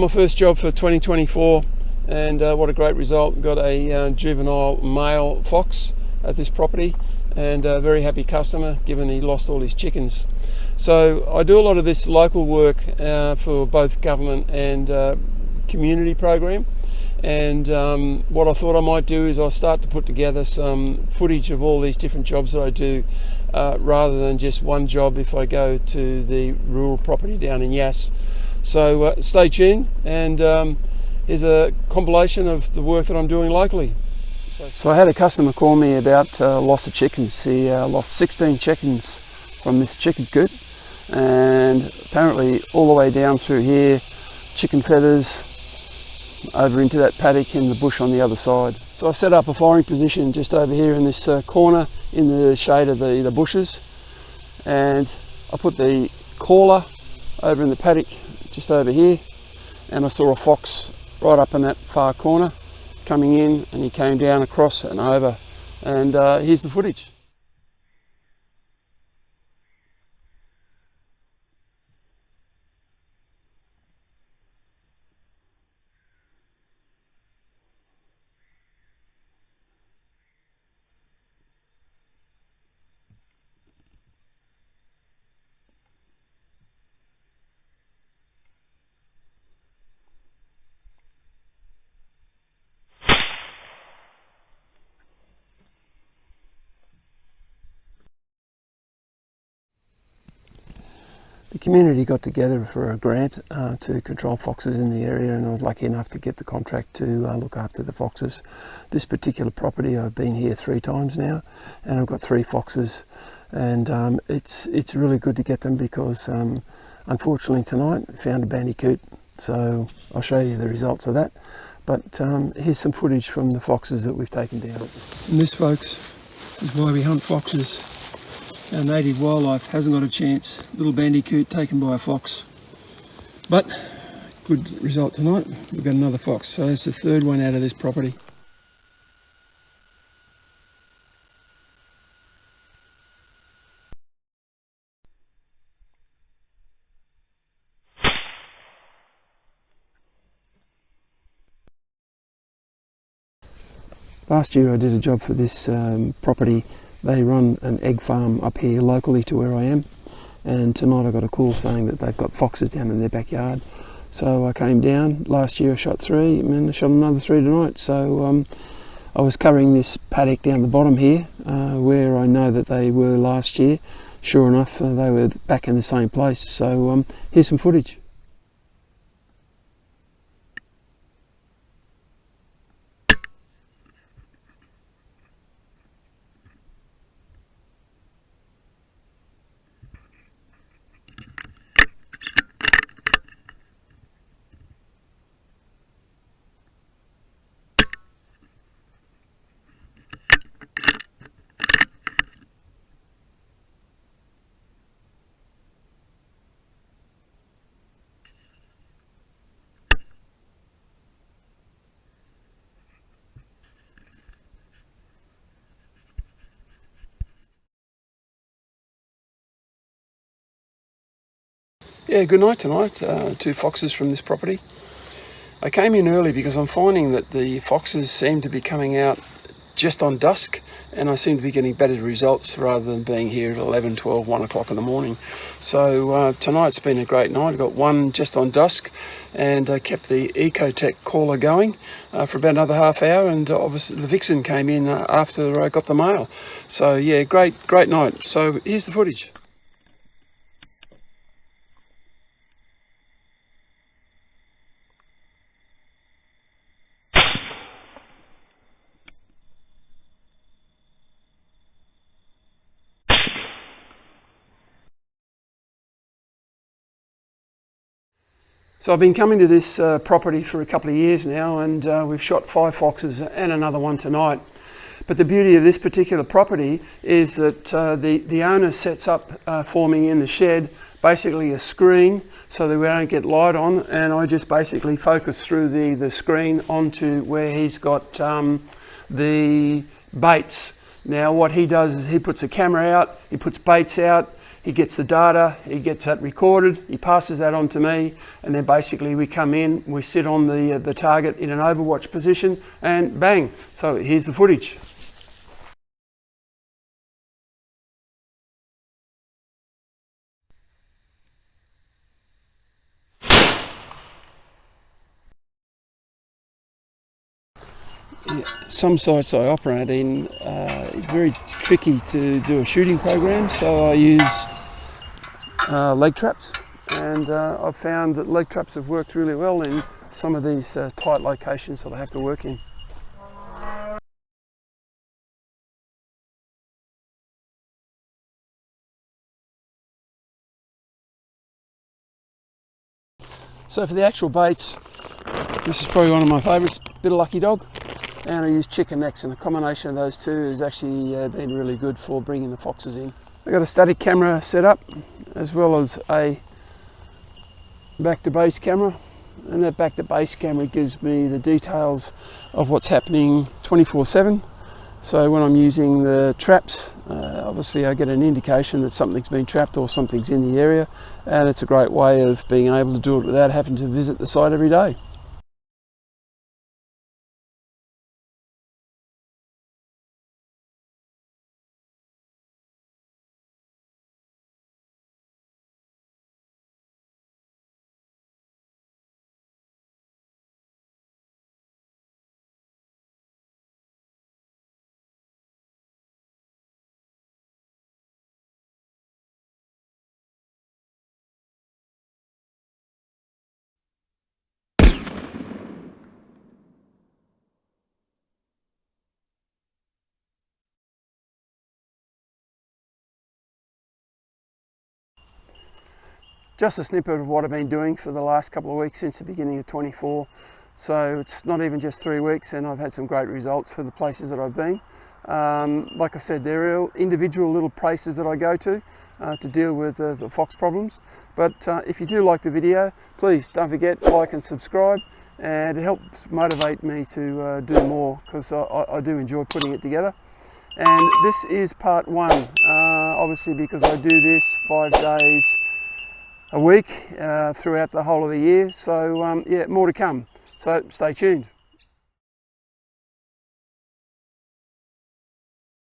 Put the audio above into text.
first job for 2024, and what a great result. Got a juvenile male fox at this property, and a very happy customer given he lost all his chickens. So I do a lot of this local work for both government and community program, and what I thought I might do is I'll start to put together some footage of all these different jobs that I do, rather than just one job if I go to the rural property down in Yass. So stay tuned, and here's a compilation of the work that I'm doing locally. So I had a customer call me about loss of chickens. He lost 16 chickens from this chicken coop, and apparently all the way down through here, chicken feathers over into that paddock in the bush on the other side. So I set up a firing position just over here in this corner in the shade of the bushes, and I put the caller over in the paddock just over here, and I saw a fox right up in that far corner coming in, and he came down across and over, and here's the footage. The community got together for a grant to control foxes in the area, and I was lucky enough to get the contract to look after the foxes. This particular property, I've been here 3 times now, and I've got 3 foxes, and it's really good to get them because unfortunately tonight I found a bandicoot, so I'll show you the results of that. But here's some footage from the foxes that we've taken down. And this, folks, is why we hunt foxes. Our native wildlife hasn't got a chance. Little bandicoot taken by a fox. But good result tonight. We've got another fox. So that's the 3rd one out of this property. Last year I did a job for this property. They run an egg farm up here locally to where I am, and tonight I got a call saying that they've got foxes down in their backyard. So I came down. Last year I shot 3, and I shot another 3 tonight. So I was covering this paddock down the bottom here, where I know that they were last year. Sure enough, they were back in the same place. So here's some footage. Yeah, good night tonight. 2 foxes from this property. I came in early because I'm finding that the foxes seem to be coming out just on dusk, and I seem to be getting better results rather than being here at 11, 12, 1 o'clock in the morning. So tonight's been a great night. I got 1 just on dusk, and I kept the Ecotech caller going for about another half hour, and obviously the vixen came in after I got the male. So yeah, great night. So here's the footage. So I've been coming to this property for a couple of years now, and we've shot 5 foxes and another one tonight. But the beauty of this particular property is that the owner sets up for me in the shed basically a screen so that we don't get light on, and I just basically focus through the screen onto where he's got the baits. Now what he does is he puts a camera out, he puts baits out, he gets the data, he gets that recorded, he passes that on to me, and then basically we come in, we sit on the target in an overwatch position, and bang, so here's the footage. Some sites I operate in, it's very tricky to do a shooting program, so I use leg traps, and I've found that leg traps have worked really well in some of these tight locations that I have to work in. So for the actual baits, this is probably one of my favourites, bit of lucky dog. And I use chicken necks, and the combination of those two has actually been really good for bringing the foxes in. I've got a static camera set up as well as a back to base camera, and that back to base camera gives me the details of what's happening 24/7. So when I'm using the traps, obviously I get an indication that something's been trapped or something's in the area, and it's a great way of being able to do it without having to visit the site every day. Just a snippet of what I've been doing for the last couple of weeks since the beginning of 24. So it's not even just 3 weeks, and I've had some great results for the places that I've been. Like I said, there are individual little places that I go to deal with the fox problems. But if you do like the video, please don't forget, like and subscribe, and it helps motivate me to do more, because I do enjoy putting it together. And this is part 1, obviously because I do this 5 days a week throughout the whole of the year. So yeah, more to come. So stay tuned.